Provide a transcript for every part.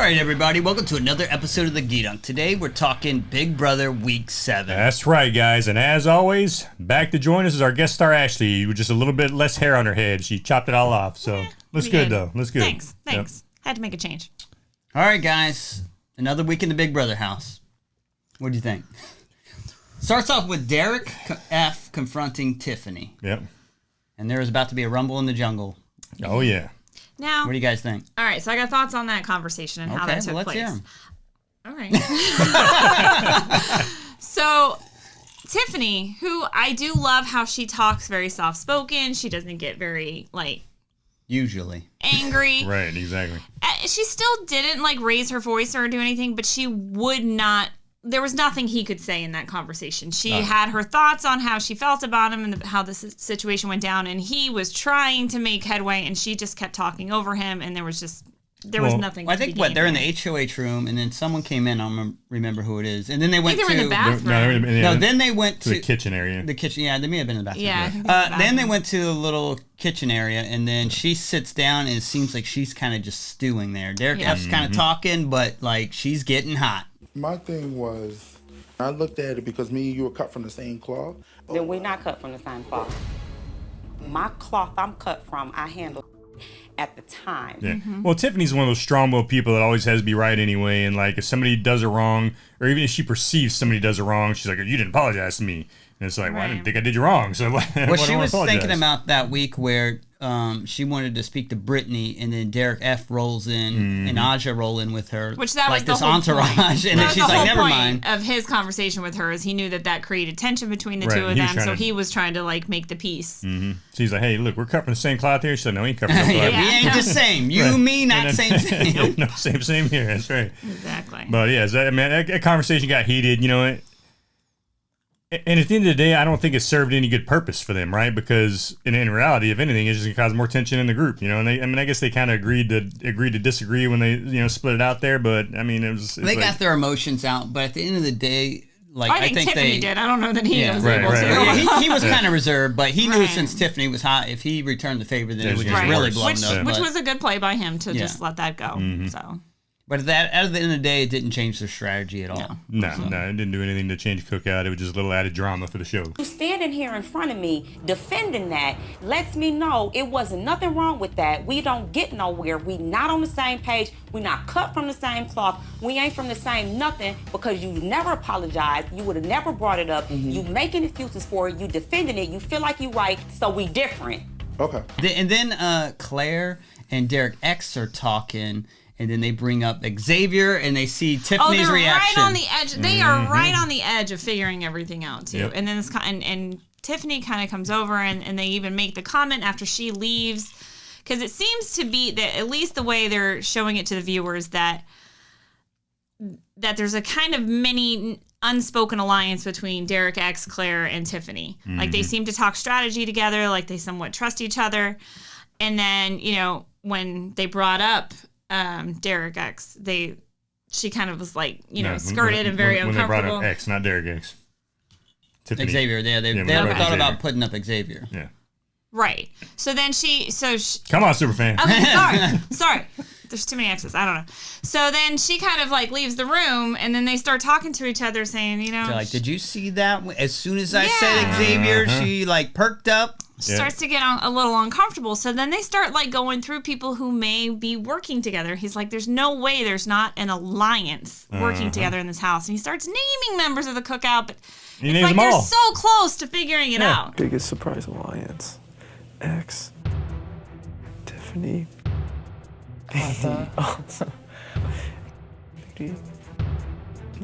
right, everybody, welcome to another episode of the Geedunk. Today we're talking Big Brother Week 7. That's right, guys, and as always, back to join us is our guest star Ashley with just a little bit less hair on her head. She chopped it all off, so looks good though. Looks good. Thanks. Yep. Had to make a change. All right, guys, another week in the Big Brother house. What do you think? Starts off with Derek F. confronting Tiffany. Yep. And there is about to be a rumble in the jungle. Oh, yeah. Now, What do you guys think? all right, so I got thoughts on that conversation and how that took let's place. hear 'em. All right. So, Tiffany, who I do love how she talks very soft-spoken. She doesn't get very, Usually. angry. Right, exactly. She still didn't, raise her voice or do anything, but she would not. There was nothing he could say in that conversation. She had her thoughts on how she felt about him and how the situation went down, and he was trying to make headway, and she just kept talking over him, and there was nothing. Well, I think they're in the HOH room, and then someone came in. I don't remember who it is, and then they went they were in the bathroom. then they went to the kitchen area. The kitchen, yeah, they may have been in the bathroom. Yeah. I think they were in the Then they bathroom. went to the little kitchen area, and then she sits down, and it seems like she's kind of just stewing there. Derek F's kind of talking, but she's getting hot. My thing was, I looked at it because me and you were cut from the same cloth. Then we're not cut from the same cloth. My cloth I'm cut from, I handled at the time. Yeah. Well, Tiffany's one of those strong-willed people that always has to be right anyway, and if somebody does it wrong, or even if she perceives somebody does it wrong, she's like, "You didn't apologize to me." And it's like, "Well, I didn't think I did you wrong." So, Well, she was thinking about that week where she wanted to speak to Brittany, and then Derek F rolls in, and Aja roll in with her, Which that was the this whole entourage, point. and then she's like, "Never mind." Of his conversation with her is he knew that created tension between the Right, two of he was them, so trying to- he was trying to make the peace. So he's like, "Hey, look, we're cut from the same cloth here." She said, "No, we ain't cut from the same Yeah, cloth." we ain't the same. You, me, not same. No, same here. That's right. Exactly. But yeah, that conversation got heated. And at the end of the day, I don't think it served any good purpose for them, right? Because in reality, if anything, it's just gonna cause more tension in the group, And I guess they kind of agreed to disagree when they split it out there. But I mean, They got their emotions out, but at the end of the day, I think Tiffany did. I don't know that he was able to. Yeah, he was kind of reserved, but he knew since Tiffany was hot, if he returned the favor, then it would just really blow up. Which was a good play by him to just let that go. So. But at the end of the day, it didn't change their strategy at all. No, it didn't do anything to change Cookout. It was just a little added drama for the show. You standing here in front of me defending that lets me know it wasn't nothing wrong with that. We don't get nowhere. We not on the same page. We not cut from the same cloth. We ain't from the same nothing because you never apologized. You would have never brought it up. You making excuses for it. You defending it. You feel like you right, so we different. Okay. And then Claire and Derek X are talking, and then they bring up Xavier, and they see Tiffany's they're reaction. right on the edge. They are right on the edge of figuring everything out too. Yep. And then and Tiffany kind of comes over, and they even make the comment after she leaves, because it seems to be that at least the way they're showing it to the viewers that there's a kind of mini unspoken alliance between Derek X, Claire, and Tiffany. They seem to talk strategy together. They somewhat trust each other. And then when they brought up Derek X, she kind of was skirted and very uncomfortable. When they brought up X, not Derek X. Tiffany. Xavier, they never thought about putting up Xavier. Yeah. Right. So then she Come on, Superfan. okay, sorry. There's too many X's. I don't know. So then she kind of leaves the room, and then they start talking to each other, saying, They're did you see that? As soon as I said Xavier, she perked up. Starts to get a little uncomfortable. So then they start going through people who may be working together. He's like, there's no way there's not an alliance working together in this house. And he starts naming members of the Cookout, but He it's names them they're all. so close to figuring it out. Biggest surprise alliance. X. Tiffany. Baby.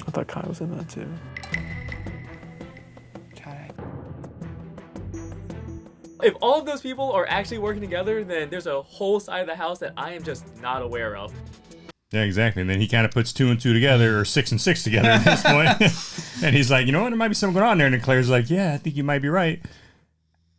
I thought Kai was in that too. If all of those people are actually working together, then there's a whole side of the house that I am just not aware of. Yeah, exactly. And then he kind of puts 2 and 2 together, or 6 and 6 together at this point. And he's like, there might be something going on there. And then Claire's like, yeah, I think you might be right.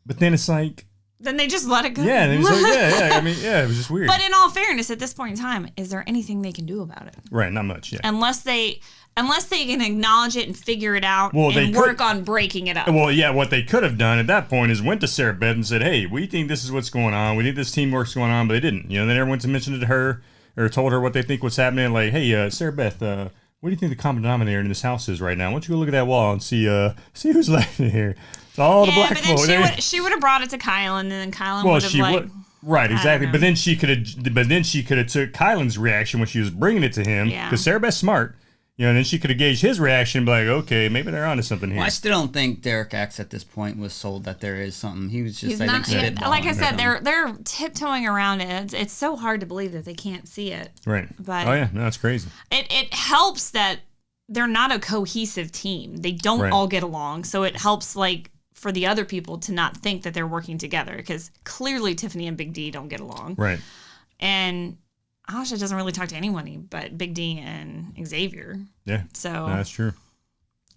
But then it's like... Then they just let it go. Yeah, and then he's like, it was just weird. But in all fairness, at this point in time, is there anything they can do about it? Right, not much, yeah. Unless they can acknowledge it and figure it out and work on breaking it up. Well, yeah, what they could have done at that point is went to Sara Beth and said, hey, we think this is what's going on. We think this teamwork's going on, but they didn't. They never went to mention it to her. or told her what they think what's happening. Like, hey, Sara Beth, what do you think the common denominator in this house is right now? Why don't you go look at that wall and see who's left in here? It's all the black but then folk. she would have brought it to Kylan, and then Kylan would have like. Right, exactly. But then she could have took Kylan's reaction when she was bringing it to him. Yeah. Because Sara Beth's smart. And then she could have gauged his reaction and be like, okay, maybe they're onto something here. Well, I still don't think Derek X at this point was sold that there is something. He was just, spitballing. Like I said, they're tiptoeing around it. It's so hard to believe that they can't see it. Right. But oh, yeah. No, that's crazy. It helps that they're not a cohesive team. They don't all get along. So it helps, like, for the other people to not think that they're working together, because clearly Tiffany and Big D don't get along. Right. And Asha doesn't really talk to anyone but Big D and Xavier. Yeah. So no, that's true.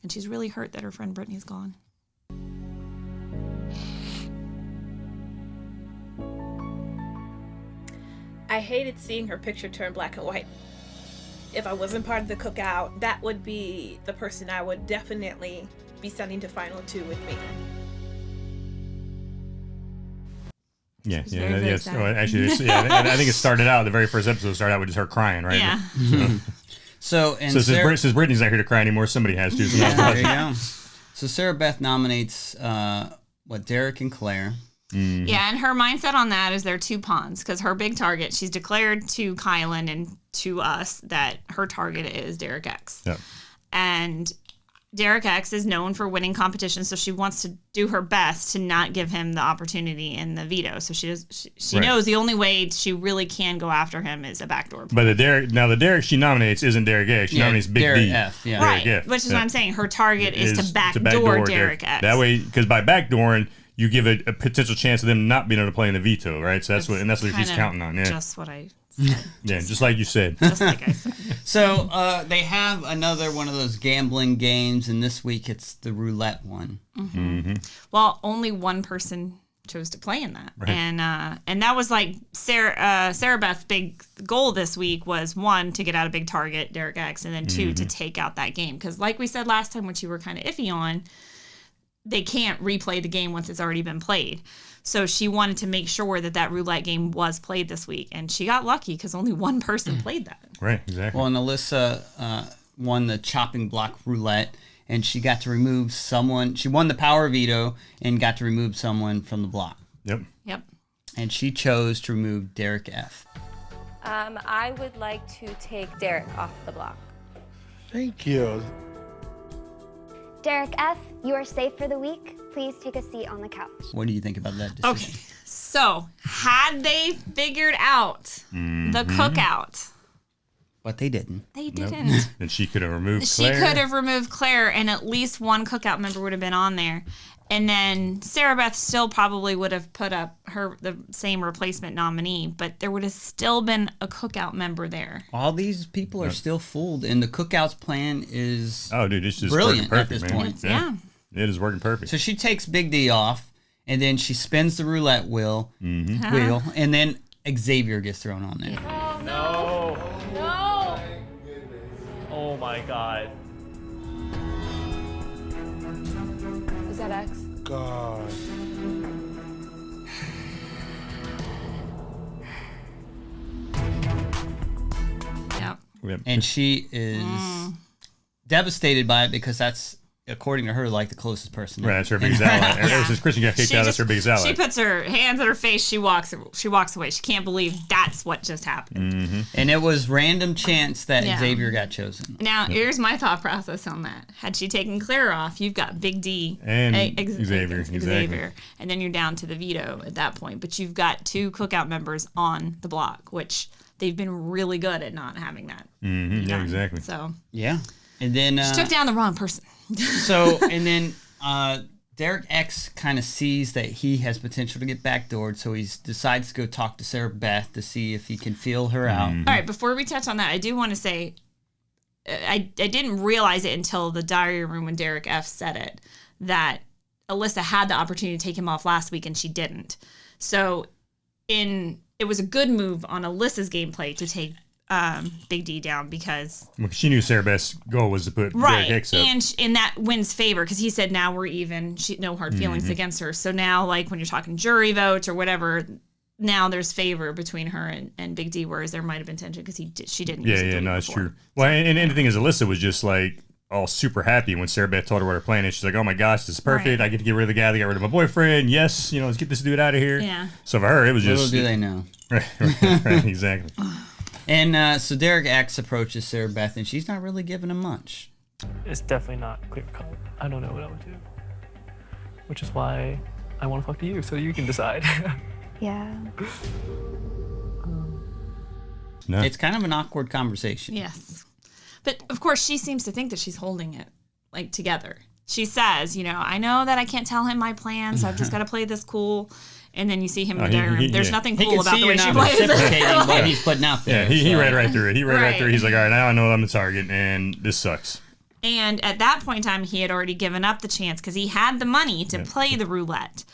And she's really hurt that her friend Brittany's gone. I hated seeing her picture turn black and white. If I wasn't part of the cookout, that would be the person I would definitely be sending to Final 2 with me. Yeah, She's very, very sad. Well, actually, I think it started out, the very first episode started out with just her crying, right? Yeah. So since Brittany's not here to cry anymore, somebody has to. So there you go. So Sara Beth nominates, Derek and Claire. Mm. Yeah, and her mindset on that is they're two pawns, because her big target, she's declared to Kylan and to us that her target is Derek X. Yep. And Derek X is known for winning competitions, so she wants to do her best to not give him the opportunity in the veto. So she knows the only way she really can go after him is a backdoor. But the Derek she nominates isn't Derek X. She nominates Big Derek D. F. Yeah. Right, Derek F. which is what I'm saying. Her target is to backdoor Derek X. That way, because by backdooring, you give a potential chance of them not being able to play in the veto, right? So that's what she's counting on. Yeah. Just what I said. Yeah, just like you said. Just like I said. So they have another one of those gambling games, and this week it's the roulette one. Mm-hmm. Well, only one person chose to play in that, right. and that was like Sara Beth's big goal this week was, one, to get out a big target, Derek X, and then two, to take out that game, because like we said last time, which you were kind of iffy on, they can't replay the game once it's already been played. So she wanted to make sure that roulette game was played this week, and she got lucky because only one person played that. Right, exactly. Well, and Alyssa won the chopping block roulette, and she got to remove someone. She won the power veto and got to remove someone from the block. Yep. And she chose to remove Derek F. I would like to take Derek off the block. Thank you. Derek F., you are safe for the week. Please take a seat on the couch. What do you think about that decision? Okay, so had they figured out the cookout, but they didn't. They didn't. And she could have removed Claire. She could have removed Claire, and at least one cookout member would have been on there. And then Sara Beth still probably would have put up the same replacement nominee, but there would have still been a cookout member there. All these people are still fooled, and the cookouts plan is it's just brilliant working perfect, at this man. point. Yeah. It is working perfect. So she takes Big D off, and then she spins the roulette wheel, and then Xavier gets thrown on there. Oh, no. Oh my God. Is that X? God. Yep. And she is devastated by it because that's, according to her, like the closest person. Right, that's her biggest ally. Ever since Christian got kicked out, that's her biggest ally. She puts her hands on her face. She walks away. She can't believe that's what just happened. Mm-hmm. And it was random chance that Xavier got chosen. Now, here's my thought process on that. Had she taken Claire off, you've got Big D and Xavier. Exactly. And then you're down to the veto at that point. But you've got two cookout members on the block, which they've been really good at not having that. Mm-hmm. Yeah, exactly. So yeah. And then she took down the wrong person. So, and then Derek X kind of sees that he has potential to get backdoored, so he decides to go talk to Sara Beth to see if he can feel her out. All right, before we touch on that, I do want to say I didn't realize it until the diary room when Derek F said it, that Alyssa had the opportunity to take him off last week and she didn't. So it was a good move on Alyssa's gameplay to take Big D down because she knew Sara Beth's goal was to put Derek X up. And in that wins favor because he said now we're even. No hard feelings against her. So now, like when you're talking jury votes or whatever, now there's favor between her and Big D, whereas there might have been tension because she didn't. Yeah, use it yeah, the no, week that's before. true. Well, and the thing is, Alyssa was just like all super happy when Sara Beth told her what her plan is. She's like, "Oh my gosh, this is perfect! Right. I get to get rid of the guy that got rid of my boyfriend. Yes, let's get this dude out of here." Yeah. So for her, it was Little just do they know. right, exactly. And so Derek X approaches Sara Beth, and she's not really giving him much. It's definitely not clear cut. I don't know what I would do. Which is why I want to talk to you, so you can decide. Yeah. No. It's kind of an awkward conversation. Yes. But of course, she seems to think that she's holding it like together. She says, I know that I can't tell him my plan, so I've just got to play this cool. And then you see him in the diary room. There's nothing He cool can about see the way you're she not plays reciprocating it. what he's putting out there. Yeah, he so. read right through it. He read right through it. Right. He's like, all right, now I know I'm the target, and this sucks. And at that point in time, he had already given up the chance because he had the money to play the roulette.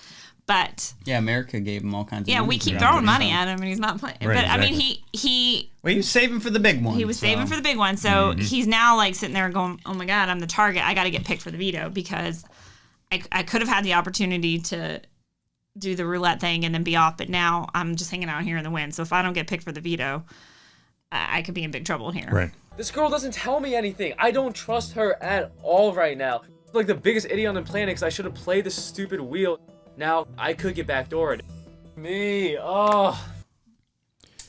But Yeah, America gave him all kinds of yeah, we money keep for throwing it, money so. at him, and he's not playing. Right, but I mean, exactly. he Well, he was saving for the big one. he was so. saving for the big one. So he's now like sitting there going, "Oh my God, I'm the target. I got to get picked for the veto because I could have had the opportunity to do the roulette thing and then be off, but now I'm just hanging out here in the wind. So if I don't get picked for the veto, I could be in big trouble here." Right. This girl doesn't tell me anything. I don't trust her at all right now. Like the biggest idiot on the planet because I should have played this stupid wheel. Now I could get backdoored. Me, oh.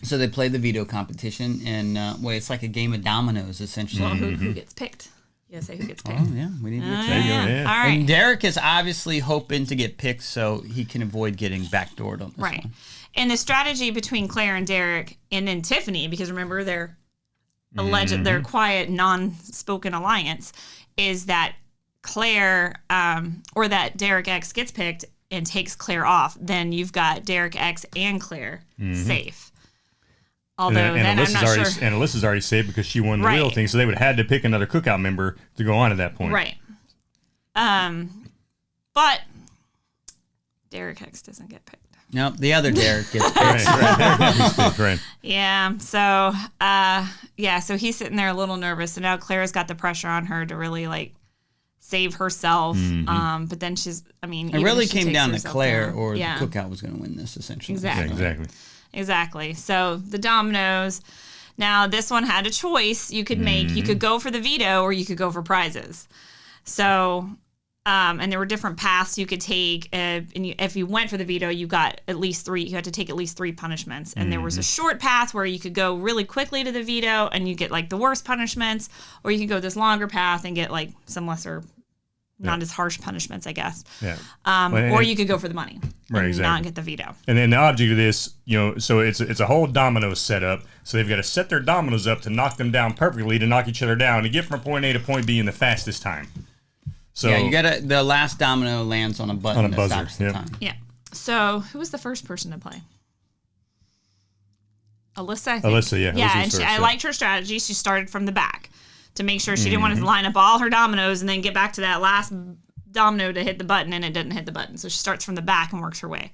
So they played the veto competition, and well, it's like a game of dominoes, essentially. Well, who gets picked? You gotta say who gets picked. Oh, yeah, we need to get to There that. you go, yeah. All right. And Derek is obviously hoping to get picked so he can avoid getting backdoored on this Right. one. And the strategy between Claire and Derek, and then Tiffany, because remember their alleged, their quiet, non-spoken alliance, is that Claire, or that Derek X gets picked and takes Claire off. Then you've got Derek X and Claire safe. Although And then I'm Alyssa's not already sure. and Alyssa's already saved because she won the Right. wheel thing, so they would have had to pick another cookout member to go on at that point. Right. But Derek X doesn't get picked. Nope, the other Derek gets picked. Right. Yeah. So, so he's sitting there a little nervous. So now Claire's got the pressure on her to really like save herself. But then she's, It even really if she came takes down to herself Claire, down- or yeah. the cookout was going to win this, essentially. Exactly. Yeah, exactly. Exactly. So the dominoes. Now this one had a choice you could make. You could go for the veto or you could go for prizes. So, and there were different paths you could take. If you went for the veto, you got at least 3. You had to take at least 3 punishments. And there was a short path where you could go really quickly to the veto and you get like the worst punishments, or you could go this longer path and get like some lesser, not as harsh punishments, I guess. Yeah. Or you could go for the money Right, and exactly. not get the veto. And then the object of this, so it's a whole domino setup. So they've got to set their dominoes up to knock them down perfectly, to knock each other down, to get from point A to point B in the fastest time. So Yeah, you gotta. The last domino lands on a button On a that buzzer, stops the yep. time. Yeah. So who was the first person to play? Alyssa, I think. Alyssa, yeah. Yeah, Alyssa was and first, I yeah. liked her strategy. She started from the back to make sure she didn't want to line up all her dominoes and then get back to that last domino to hit the button, and it didn't hit the button. So she starts from the back and works her way.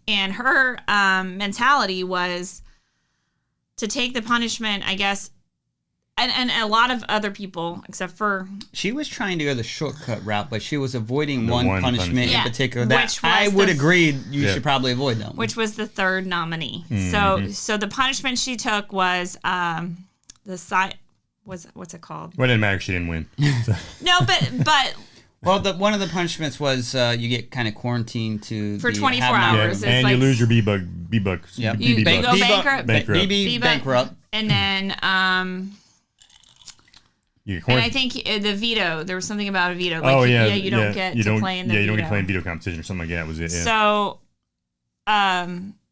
And her mentality was to take the punishment, I guess, and a lot of other people, except for She was trying to go the shortcut route, but she was avoiding The one one punishment punishment. in Yeah, particular that which was I would the- agree you Yeah. should probably avoid that one. which was the third nominee. Mm-hmm. So the punishment she took was the side. What's it called? well, it didn't matter. She didn't win. No, but Well, one of the punishments was you get kind of quarantined to For the 24 have-not- Yeah, hours. It's and you like- lose your B-buck. Yep. You BB go bucks. bankrupt. Bankrupt. BB bankrupt. and then You get and I quarantined. think the veto. There was something about a veto. Like, Oh yeah, you don't get to play in the you veto. don't get to play in veto competition or something like that. Was it? Yeah. So,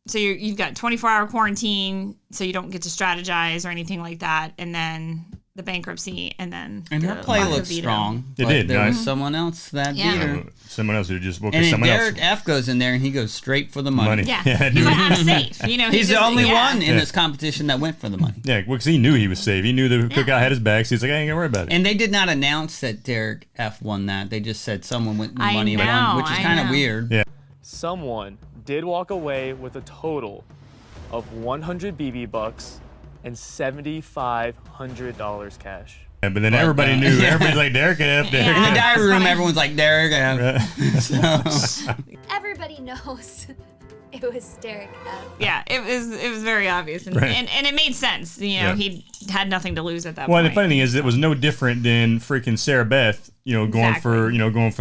so you've got 24-hour quarantine, so you don't get to strategize or anything like that, and then the bankruptcy, and then And her the play lack of looked veto. strong. It but did, There was nice. someone else that Yeah. beat her. Someone else who just And then someone Derek else. F goes in there and he goes straight for the money. Money. Yeah, Yeah, he's like, dude. I'm safe. You know, He's the just- only yeah. one in Yeah. this competition that went for the money. Yeah, because he knew he was safe. He knew the cookout had his back, so he's like, I ain't gonna worry about it. And they did not announce that Derek F won that. They just said someone went with I money and know, won, which is I kind of know. weird. Yeah. Someone did walk away with a total of 100 BB bucks and $7,500 cash. Yeah, but then everybody knew. Yeah. Everybody's like, Derek F, Derek In the F. diary room, funny. everyone's like, Derek F. So, Everybody knows It was Derek F. Yeah, it was very obvious, and, Right. and it made sense. You know, he had nothing to lose at that Well, point. and the funny thing is, it was no different than freaking Sarah Beth, going Exactly. for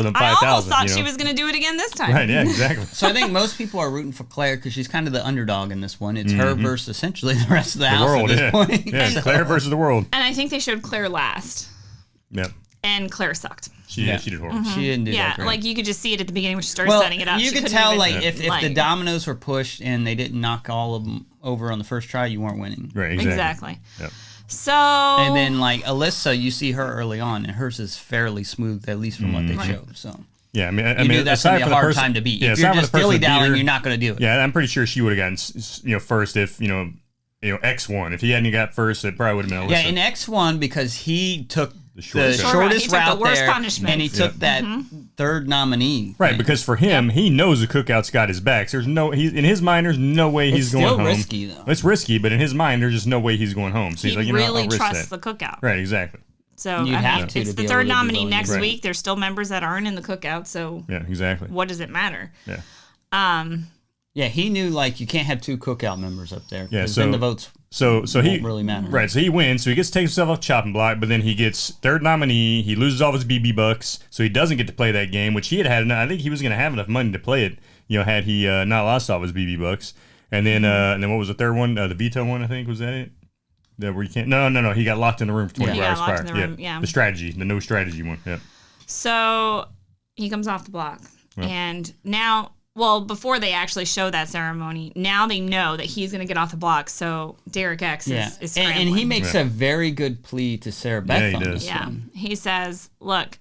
the 5,000. I almost thought she was going to do it again this time. Right, yeah, exactly. So I think most people are rooting for Claire because she's kind of the underdog in this one. It's her versus essentially the rest of the house world, at this point. Yeah, Claire versus the world. And I think they showed Claire last, Yep. and Claire sucked. She did horrible. She didn't do that great. Like you could just see it at the beginning when she started setting it up. You She could couldn't tell, even, like, if the dominoes were pushed and they didn't knock all of them over on the first try, you weren't winning. Right, exactly. Yep. So. And then, like, Alyssa, you see her early on, and hers is fairly smooth, at least from what they showed. So. Yeah, I mean, You knew that's going to be a hard time to beat. Yeah, if you're just dilly-dallying, you're not going to do it. Yeah, I'm pretty sure she would have gotten, first if, X won. If he hadn't got first, it probably would have been Alyssa. Yeah, in X won because he took the shortest route the worst there, punishment. and he took that third nominee. Right, thing. because for him, he knows the cookout's got his back. So there's in his mind, there's no way he's going home. It's still risky, though. It's risky, but in his mind, there's just no way he's going home. So he's like, he I'll really risk trusts that. the cookout. Right, exactly. So You'd have to it's be the able third to be nominee willing to next do it. week. There's still members that aren't in the cookout. So Yeah, exactly. what does it matter? Yeah. Yeah, he knew, like, you can't have two cookout members up there. Yeah, 'cause so then the votes so he won't really matter. Right, so he wins. So he gets to take himself off chopping block, but then he gets third nominee. He loses all of his BB bucks, so he doesn't get to play that game, which he had. I think he was going to have enough money to play it. Had he not lost all of his BB bucks. And then what was the third one? The veto one, I think, was that it? Where you can't. No. He got locked in the room for 24 hours prior. Yeah. The strategy, the no strategy one. Yeah. So he comes off the block, and now. Well, before they actually show that ceremony, now they know that he's going to get off the block. So Derek X is scrambling. And he makes a very good plea to Sara Beth on this one. He says, look,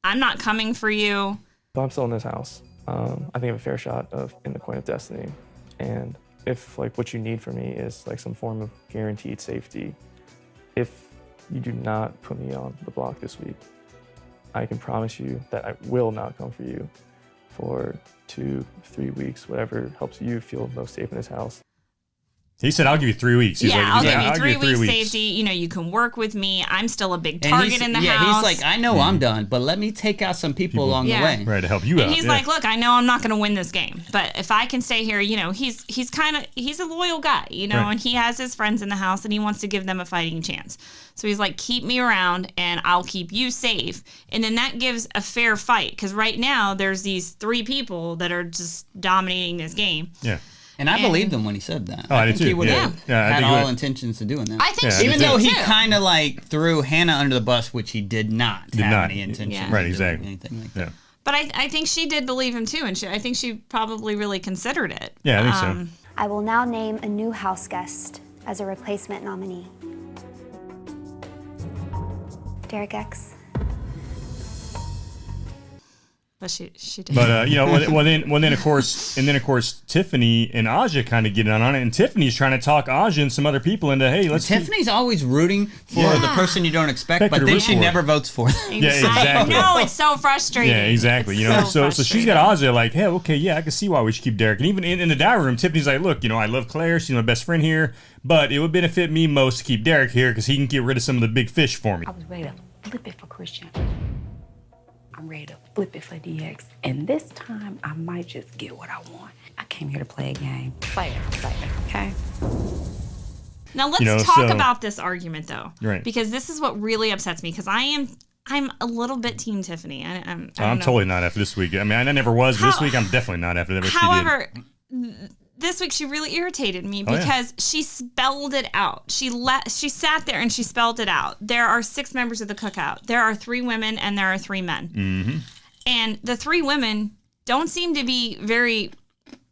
I'm not coming for you. But I'm still in this house. I think I have a fair shot of in the Coin of Destiny. And if what you need from me is some form of guaranteed safety, if you do not put me on the block this week, I can promise you that I will not come for you for 2-3 weeks, whatever helps you feel most safe in this house. He said, I'll give you 3 weeks. He's I'll give you 3 weeks safety. You can work with me. I'm still a big target in the house. Yeah, he's like, I know I'm done, but let me take out some people along the way. Right, to help you out. And he's like, look, I know I'm not going to win this game, but if I can stay here, he's a loyal guy, and he has his friends in the house and he wants to give them a fighting chance. So he's like, keep me around and I'll keep you safe. And then that gives a fair fight because right now there's these 3 people that are just dominating this game. Yeah. And I believed him when he said that. Oh, I did too. He would have had all intentions of doing that. I think even though he kind of threw Hannah under the bus, which he did not have any intention of doing anything like that. But I think she did believe him too, and I think she probably really considered it. Yeah, I think so. I will now name a new house guest as a replacement nominee. Derek X. But she did. But then of course Tiffany and Aja kind of get in on it, and Tiffany's trying to talk Aja and some other people into, hey, let's. Tiffany's always rooting for the person you don't expect, but then she never votes for them. Yeah, exactly. I know, it's so frustrating. Yeah, exactly. So she's got Aja like, hey, okay, yeah, I can see why we should keep Derek. And even in the diary room, Tiffany's like, look, I love Claire, she's my best friend here, but it would benefit me most to keep Derek here because he can get rid of some of the big fish for me. I was ready to flip it for Christian. I'm ready to flip it for DX. And this time, I might just get what I want. I came here to play a game. Play it, okay? Now let's talk about this argument though. Right. Because this is what really upsets me because I'm a little bit team Tiffany. I'm totally not after this week. I mean, I never was, but this week I'm definitely not after that. However, this week she really irritated me because she spelled it out. She sat there and she spelled it out. There are 6 members of the cookout. There are 3 women and there are 3 men. Mm-hmm. And the 3 women don't seem to be very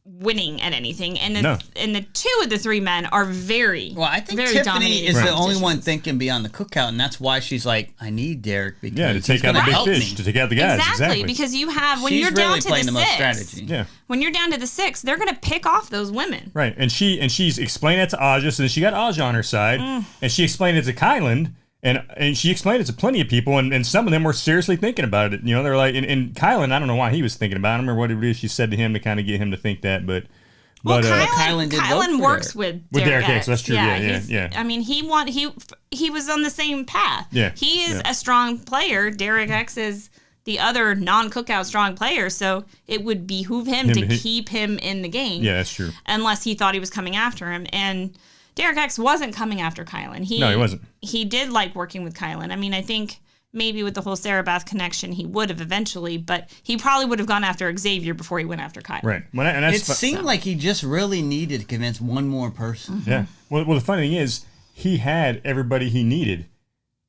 winning at anything, and the 2 of the 3 men are very I think very Tiffany is the only one thinking beyond the cookout, and that's why she's like, I need Derek because to take out the big fish, to take out the guys. Exactly, because you have when you're down to the 6. When you're down to the 6, they're gonna pick off those women. Right, and she's explained that to Aja, so then she got Aja on her side, and she explained it to Kylan. And she explained it to plenty of people, and some of them were seriously thinking about it. They're like, and Kylan, I don't know why he was thinking about it. I don't remember what it is she said to him to kind of get him to think that, but Kylan works with Derek X. So that's true. Yeah. I mean, he was on the same path. Yeah. He is a strong player. Derek X is the other non-cookout strong players, so it would behoove him to keep him in the game. Yeah, that's true. Unless he thought he was coming after him. And Derek X wasn't coming after Kylan. No, he wasn't. He did like working with Kylan. I mean, I think maybe with the whole Sara Beth connection, he would have eventually, but he probably would have gone after Xavier before he went after Kylan. Right. It seemed like he just really needed to convince one more person. Yeah. Well, the funny thing is, he had everybody he needed.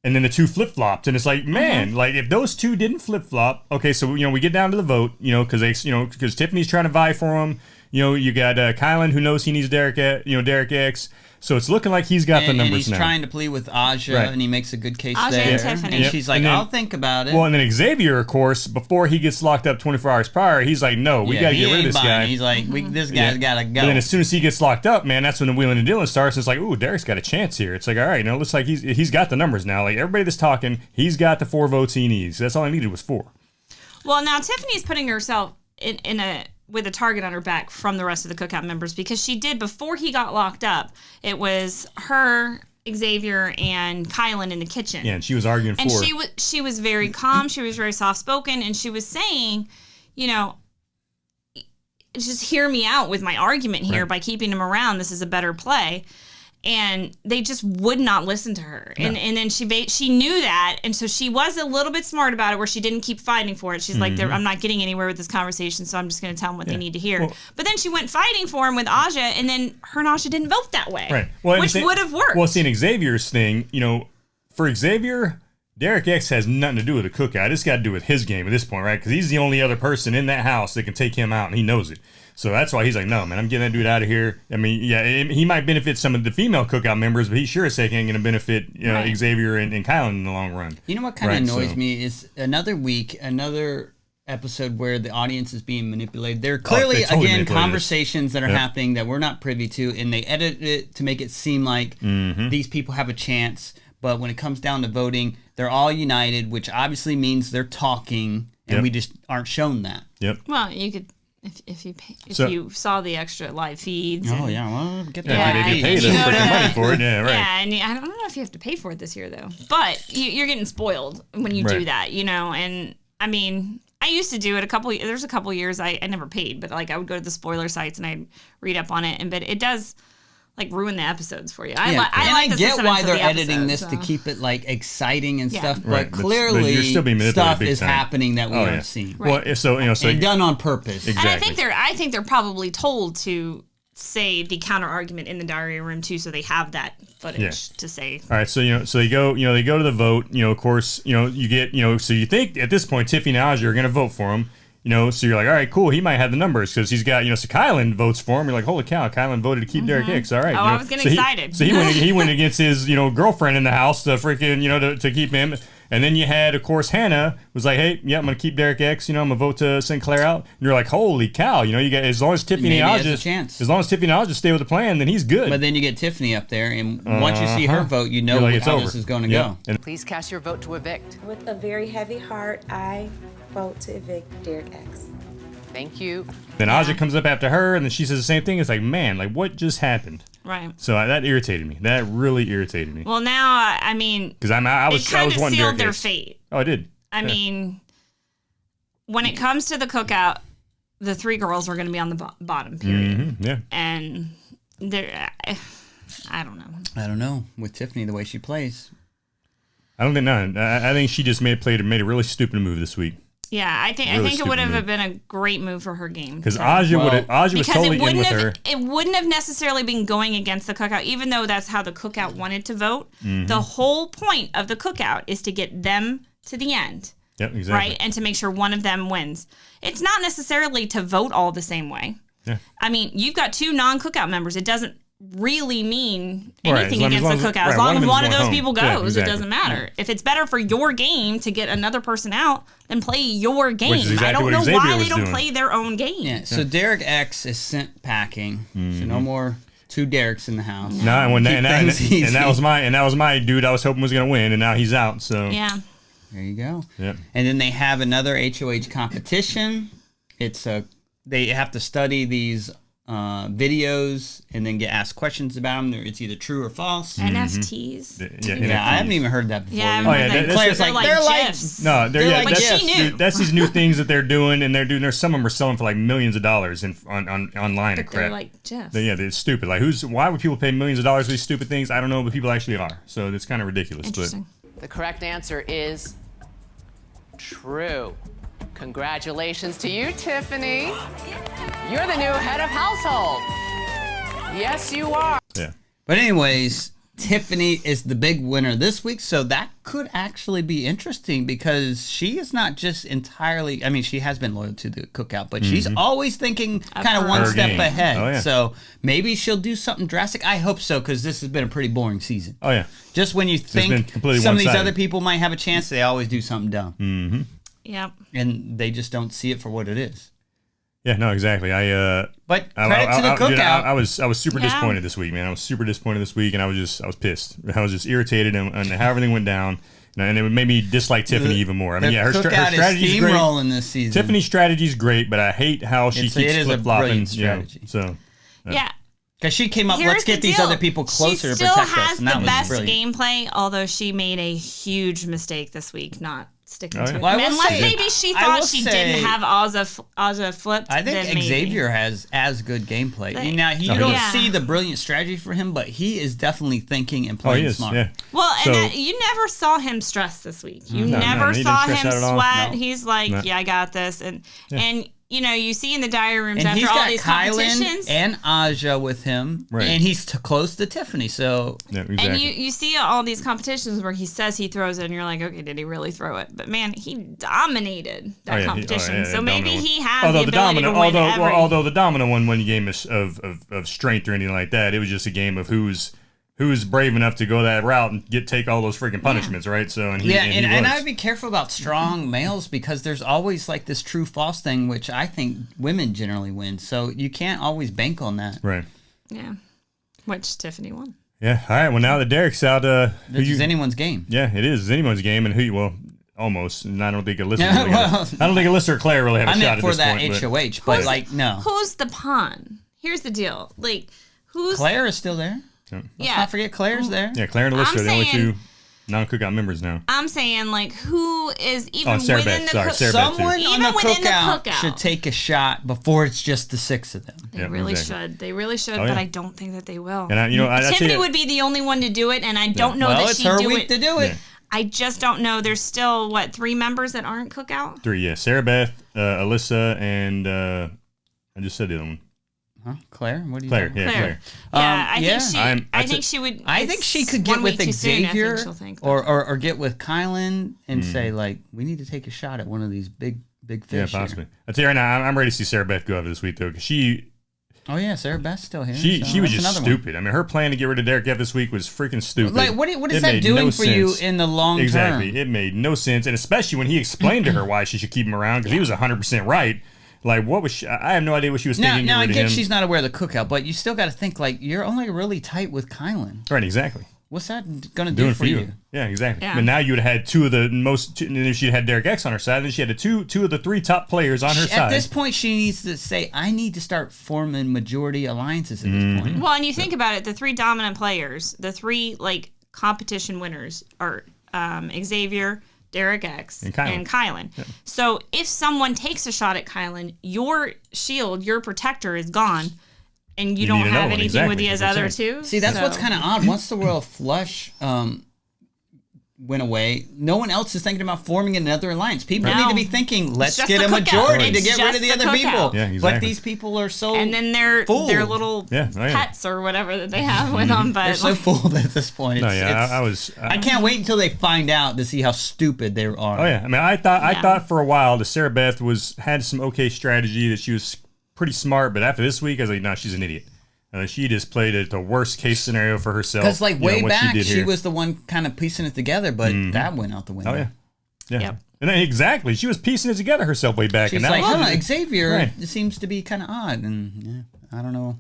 And then the two flip-flopped, and it's like, man, like if those two didn't flip-flop, okay, so we get down to the vote, because Tiffany's trying to vie for him. You got Kylan, who knows he needs Derek X. So it's looking like he's got the numbers now. And he's trying to plead with Aja, and he makes a good case there. And Tiffany. And she's like, I'll think about it. Well, and then Xavier, of course, before he gets locked up 24 hours prior, he's like, no, we got to get rid of this guy. He's like, this guy's got to go. And then as soon as he gets locked up, man, that's when the wheeling and dealing starts. It's like, ooh, Derek's got a chance here. It's like, all right, it looks like he's got the numbers now. Like everybody that's talking, he's got the 4 votes he needs. That's all I needed was 4. Well, now Tiffany's putting herself with a target on her back from the rest of the cookout members, because she did, before he got locked up, it was her, Xavier, and Kylan in the kitchen. Yeah, and she was arguing and for she was very calm, she was very soft-spoken, and she was saying, just hear me out with my argument here by keeping him around. This is a better play. And they just would not listen to her. No. And then she knew that. And so she was a little bit smart about it, where she didn't keep fighting for it. She's like, I'm not getting anywhere with this conversation, so I'm just going to tell them what they need to hear. Well, but then she went fighting for him with Aja, and then her and Aja didn't vote that way. Right. Well, which would have worked. Well, seeing Xavier's thing, for Xavier, Derek X has nothing to do with the cookout. It's got to do with his game at this point, right? Because he's the only other person in that house that can take him out, and he knows it. So that's why he's like, no, man, I'm getting that dude out of here. I mean, yeah, he might benefit some of the female cookout members, but he sure as heck ain't going to benefit Xavier and Kylan in the long run. You know what kind of annoys me is another week, another episode where the audience is being manipulated. There are clearly, again, conversations that are happening that we're not privy to, and they edit it to make it seem like these people have a chance. But when it comes down to voting, they're all united, which obviously means they're talking, and we just aren't shown that. Yep. Well, you could... If you saw the extra live feeds. Oh, yeah. Well, get that. Yeah, they pay the freaking money for it. Yeah, right. Yeah, and I don't know if you have to pay for it this year, though. But you're getting spoiled when you do that, And, I mean, I used to do it there's a couple years I never paid, but, I would go to the spoiler sites and I'd read up on it. But it does... ruin the episodes for you. I get why they're editing this to keep it exciting and stuff, but clearly stuff is happening that we aren't seeing. Right. Well, so and done on purpose. Exactly. And I think they're probably told to say the counter argument in the diary room too, so they have that footage to say. All right, so they go to the vote. Of course, you get so you think at this point Tiffany and Aja are going to vote for him. So you're like, all right, cool. He might have the numbers because he's got, so Kylan votes for him. You're like, holy cow, Kylan voted to keep Derek Hicks. All right. I was getting excited. So he went against his, girlfriend in the house to freaking, to keep him. And then you had, of course, Hannah was like, hey, I'm going to keep Derek X. I'm going to vote to Sinclair out. And you're like, holy cow. You got, as long as Tiffany and Aja stay with the plan, then he's good. But then you get Tiffany up there, and once you see her vote, you know how this is going to go. Please cast your vote to evict. With a very heavy heart, I vote to evict Derek X. Thank you. Then Aja comes up after her, and then she says the same thing. It's like, man, what just happened? Right. So that irritated me. That really irritated me. Well, now, I mean... Because I was one sealed their fate. Oh, I did. I mean, when it comes to the cookout, the 3 girls are going to be on the bottom, period. Yeah. And they're... I don't know. I don't know. With Tiffany, the way she plays. I don't think none. I think she just made a really stupid move this week. Yeah, I think it would have been a great move for her game. Because Aja was totally in with her. It wouldn't have necessarily been going against the cookout, even though that's how the cookout wanted to vote. The whole point of the cookout is to get them to the end. Yep, exactly. Right, and to make sure one of them wins. It's not necessarily to vote all the same way. Yeah. I mean, you've got 2 non-cookout members. It doesn't really mean anything against the cookout. As long as one of those people goes, it doesn't matter. If it's better for your game to get another person out, then play your game. I don't know why they don't play their own game. Yeah. So Derek X is sent packing. So no more 2 Dereks in the house. No, and that was my dude I was hoping was going to win, and now he's out. So yeah. There you go. Yep. And then they have another HOH competition. It's they have to study these videos and then get asked questions about them. It's either true or false. NFTs. Yeah, I haven't even heard that before. Yeah, Claire's like, they're like GIFs. No, like that's, she knew. that's these new things that they're doing, and there's some of them are selling for like millions of dollars on online and crap. They're like GIFs. They're stupid. Like why would people pay millions of dollars for these stupid things? I don't know, but people actually are. So it's kind of ridiculous. Interesting. The correct answer is true. Congratulations to you, Tiffany. You're the new head of household. Yes, you are. Yeah. But anyways, Tiffany is the big winner this week, so that could actually be interesting because she is not just entirely, I mean, she has been loyal to the cookout, but she's always thinking kind of one step ahead. Oh, yeah. So maybe she'll do something drastic. I hope so, because this has been a pretty boring season. Oh, yeah. Just when you think some of these one-sided. other people might have a chance, they always do something dumb. Mm-hmm. Yep. And they just don't see it for what it is. Yeah, no, exactly. But credit to the cookout. Dude, I was super disappointed this week, man. I was super disappointed this week, and I was pissed. I was just irritated on how everything went down, and it made me dislike Tiffany even more. I mean, her strategy is great. Steamrolling this season. Tiffany's strategy is great, but I hate how she keeps flip flopping. Strategy. Yeah. Because she came up, let's get these other people closer to protect us. She still has the best brilliant. gameplay, although she made a huge mistake this week, not sticking to it. Well, unless maybe she thought she didn't have Aja flipped. I think Xavier has as good gameplay. Now, you don't see the brilliant strategy for him, but he is definitely thinking and playing smart. Yeah. Well, and you never saw him stress this week. You never saw him sweat. He's like, yeah, I got this. And you know, you see in the diary rooms and after all these Kylan competitions. And Aja with him, and he's close to Tiffany. So, and you see all these competitions where he says he throws it, and you're like, okay, did he really throw it? But man, he dominated that competition. So maybe he has the ability to win every. Although the domino one wasn't a game of strength or anything like that, it was just a game of who's brave enough to go that route and take all those freaking punishments, right? So and I'd be careful about strong males because there's always like this true false thing, which I think women generally win. So you can't always bank on that. Right. Yeah. Which Tiffany won. Yeah. All right. Well, now that Derek's out, this is anyone's game. Yeah, it is. It's anyone's game, and almost. And I don't think Alyssa or Claire really have a shot at this point. I meant for that HOH, but no. Who's the pawn? Here's the deal. Like, Claire is still there. Let's not forget Claire's there. Yeah, Claire and Alyssa are the only two non-cookout members now. I'm saying, like, who is even Sarah within Beth. the cookout? Someone on the cookout should take a shot before it's just the 6 of them. They really should. They really should, but I don't think that they will. And Tiffany would be the only one to do it, and I don't know that she'd do it. Well, it's her week to do it. Yeah. I just don't know. There's still, 3 members that aren't cookout? 3, yeah. Sarah Beth, Alyssa, and I just said the other one. Huh? Claire? What do you Claire, yeah, Claire. Yeah, I think she would. I think she could get with Xavier or get with Kylan and say, like, we need to take a shot at one of these big fish. Yeah, possibly. I'll tell you right now, I'm ready to see Sara Beth go over this week, though, because she... Oh, yeah, Sara Beth's still here. She was just stupid. I mean, her plan to get rid of Derek F this week was freaking stupid. Like, what is that doing for you in the long term? Exactly. It made no sense, and especially when he explained to her why she should keep him around, because he was 100% right. Like, what was she? I have no idea what she was thinking. Now I get she's not aware of the cookout, but you still got to think, like, you're only really tight with Kylan. Right, exactly. What's that going to do for you? Yeah, exactly. Yeah. But now you would have had two of the most, and if she'd had Derek X on her side, then she had two of the 3 top players on her side. At this point, she needs to say, I need to start forming majority alliances at this point. Well, and you think about it, the 3 dominant players, the 3, competition winners are Xavier, Derek X, and Kylan. Yeah. So if someone takes a shot at Kylan, your shield, your protector is gone, and you don't have anything with these other 2. See, that's what's kind of odd. Once the Royal Flush went away, no one else is thinking about forming another alliance. People need to be thinking, let's get a majority to get rid of the other people. Yeah, exactly. But these people are so and then their little pets or whatever that they have with them. But they're so fooled at this point. I can't wait until they find out to see how stupid they are. Oh yeah, I mean, I thought for a while that Sara Beth had some okay strategy, that she was pretty smart, but after this week, I was like, no, she's an idiot. She just played the worst case scenario for herself. Because way back, she was the one kind of piecing it together, but that went out the window. Oh yeah. Yep. And exactly, she was piecing it together herself way back. She's like, Xavier seems to be kind of odd, and I don't know.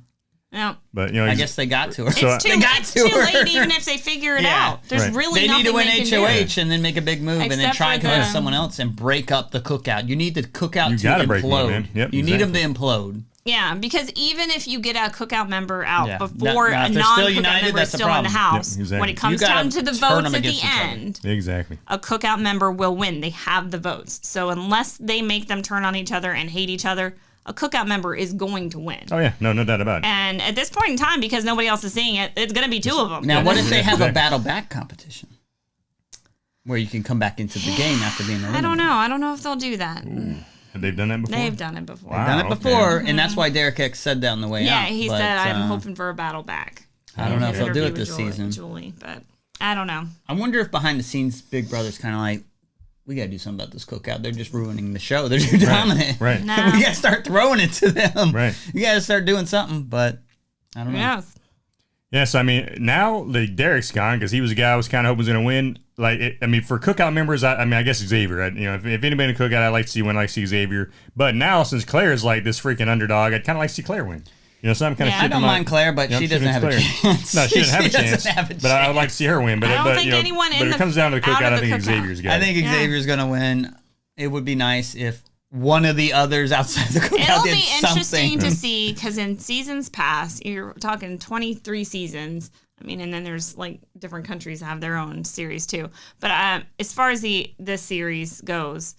Yeah. But I guess they got to her. It's too late, even if they figure it out. There's really nothing they need to win HOH do. and then make a big move and then try and convince someone else and break up the cookout. You need the cookout to implode. Yep, you need them to implode. Yeah, because even if you get a cookout member out Yeah. before Now, a if they're still non-cookout united, member is that's a still in the problem. house, Yep, exactly. when it comes You gotta down to the turn votes them at the against each other. end, Exactly. a cookout member will win. They have the votes. So unless they make them turn on each other and hate each other, a cookout member is going to win. Oh yeah, no doubt about it. And at this point in time, because nobody else is seeing it, it's going to be two of them. Now, what if they have a Exactly. battle back competition where you can come back into the game after being eliminated? I don't know. I don't know if they'll do that. Have they done that before? They've done it before. They've done it before, and that's why Derek X said that on the way Yeah, out. he but, said, I'm hoping for a battle back. I don't know if they'll do Interview it this with season. Julie, but I don't know. I wonder if behind the scenes, Big Brother's kind of like, we got to do something about this cookout. They're just ruining the show. They're too dominant. Right. No. We got to start throwing it to them. Right. You got to start doing something, but I don't know. Yes. Yes, I mean, now Derek's gone because he was a guy I was kind of hoping was going to win. Like, for cookout members, I mean, I guess Xavier. If anybody in a cookout, I'd like to see win. I like to see Xavier. But now, since Claire's like this freaking underdog, I'd kind of like to see Claire win. So I'm kind of. I don't mind Claire, but she doesn't have a chance. No, she doesn't have a chance. Doesn't have a But I would like to see her win. But I don't but, think anyone in but it the- comes down to the out cookout. of I the think cookout. Xavier's got. I think Xavier's going to win. It would be nice if one of the others outside the cookout It'll did be interesting something. to see because in seasons past, you're talking 23 seasons. I mean, and then there's like different countries have their own series too. But as far as this series goes,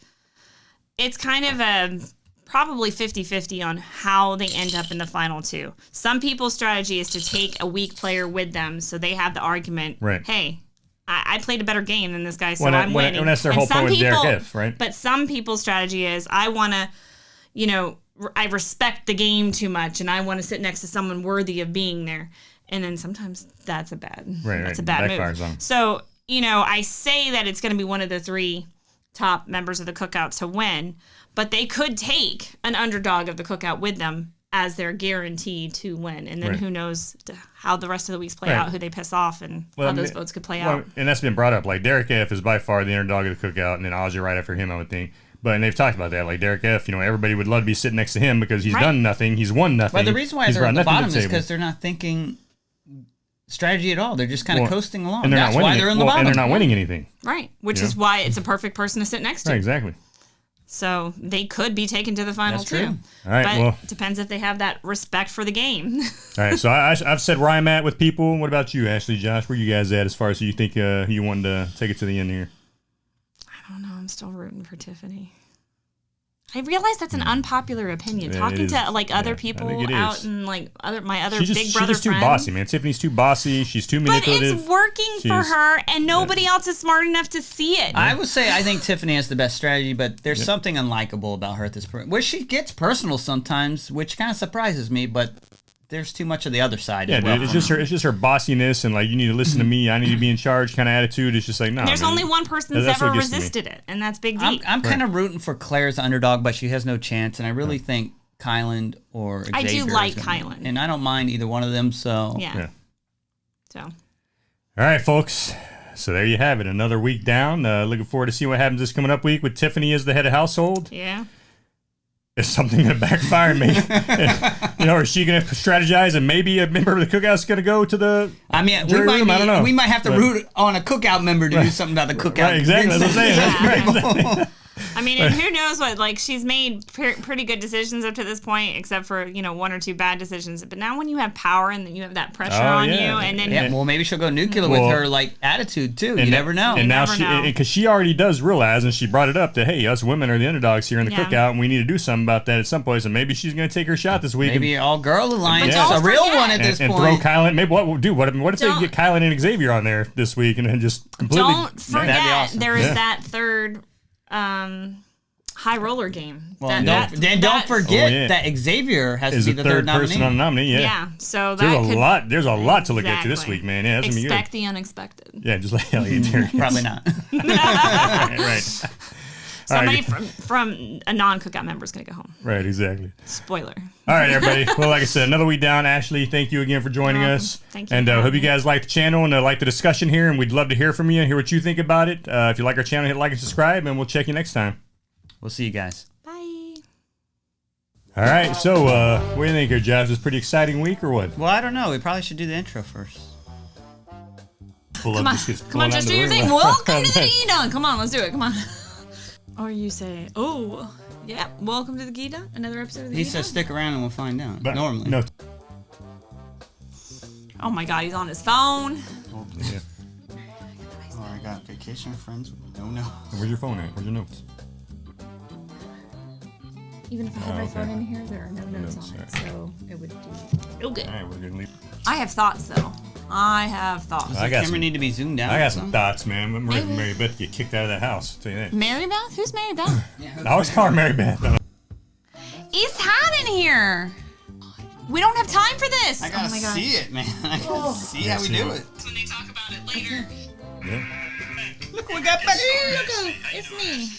it's kind of a probably 50-50 on how they end up in the final two. Some people's strategy is to take a weak player with them so they have the argument, Right. hey, I played a better game than this guy, so When I'm winning. when that's their And whole some point with Derek people- F, right? But some people's strategy is I want to, I respect the game too much and I want to sit next to someone worthy of being there. And then sometimes that's a bad Backfires move. on 'em. So, I say that it's going to be one of the three top members of the cookout to win, but they could take an underdog of the cookout with them as their guarantee to win. And then Right. who knows how the rest of the weeks play Right. out, who they piss off, and how those votes could play out. And that's been brought up. Like, Derek F is by far the underdog of the cookout, and then Ozzy right after him, I would think. And they've talked about that. Like, Derek F, everybody would love to be sitting next to him because he's Right. done nothing. He's won nothing. But the reason why He's they're at brought the nothing to bottom is table. because they're not thinking strategy at all. They're just kind of coasting along. And they're That's not winning why they're in the bottom. And they're not winning anything. Right. Which is why it's a perfect person to sit next to. Right, exactly. So they could be taken to the final That's too. true. All right, but well- it depends if they have that respect for the game. All right, so I've said where I'm at with people. What about you, Ashley, Josh? Where you guys at as far as who you think who you wanted to take it to the end here? I don't know. I'm still rooting for Tiffany. I realize that's an unpopular opinion. Yeah, it Talking is. to like other Yeah, I people think it out is. and like my other She's Big Brother just too friends. bossy, man. Tiffany's too bossy. She's too But manipulative. it's working for She's- her, and nobody else is smart enough to see it. I would say I think Tiffany has the best strategy, but there's something unlikable about her at this point. Where she gets personal sometimes, which kind of surprises me, but there's too much of the other side. Yeah, as well dude, it's from just her. It's just her bossiness and like you need to listen to me. I need to be in charge kind of attitude. It's just like no. There's man. only one person that's That's ever what gets to me. resisted it, and that's Big D. I'm kind of rooting for Claire's underdog, but she has no chance, and I really think Kyland or Xavier I do is like gonna- Kyland. and I don't mind either one of them. So Yeah. So All right, folks. So there you have it. Another week down. Looking forward to see what happens this coming up week with Tiffany as the head of household. yeah. Is something going to backfire? Maybe, or is she going to strategize and maybe a member of the cookout's going to go to the? I mean, jury room? I don't know. we might have to But- root on a cookout member to do something about the cookout. Right, exactly. That's what I'm saying. That's right. I mean, and who knows what? Like, she's made pretty good decisions up to this point, except for one or two bad decisions. But now, when you have power and then you have that pressure on you, and then Yeah, well, maybe she'll go nuclear with her like attitude too. You never know. And now never know. because she already does realize, and she brought it up that hey, us women are the underdogs here in the Yeah. cookout, and we need to do something about that at some point. So maybe she's going to take her shot this week. Maybe all girl alliance But is a don't real forget- one at this and point. throw Kylan. Maybe what if they Don't- get Kylan and Xavier on there this week and then just completely? don't forget That'd be awesome. there is Yeah. that third high roller game. Well, That- don't forget Oh, yeah. that Xavier has Is to be the the third third person on the nominee? Yeah. Yeah, so that There's could a lot. There's a lot to look at to this Exactly. week, man. Yeah, that's gonna be good. expect the unexpected. Yeah, just like Derek. Probably not. right. Somebody All right. from a non-cookout member is going to go home. Right, exactly. Spoiler. All right, everybody. Well, like I said, another week down. Ashley, thank you again for joining You're us. welcome. Thank you And for hope having you me. guys like the channel and like the discussion here. And we'd love to hear from you and hear what you think about it. If you like our channel, hit like and subscribe, and we'll check you next time. We'll see you guys. Bye. All right. So, what do you think here, Josh? Is this a pretty exciting week or what? Well, I don't know. We probably should do the intro first. Come on, just do your thing. Welcome to the E-Dunk. Come on, let's do it. Come on. Or you say, oh. Yep. Welcome to the Gita. Another episode of the He Gita. says stick around and we'll find out. But normally. No. Oh my God, he's on his phone. Yeah. Oh, I got vacation friends with no notes. Where's your phone at? Where's your notes? Even if I had my phone in here, there are no notes on it, so it would do real good. All right, we're gonna leave. I have thoughts though. I have thoughts. Does the camera need to be zoomed out? I got some thoughts, man. I'm ready for Mary Beth to get kicked out of that house. I'll tell you that. Mary Beth? Who's Mary Beth? I always call her Mary Beth. It's hot in here. We don't have time for this. I gotta oh my God. see it, man. I gotta see how we do it. When they talk about it later. Yeah. Look, we got back. It's me.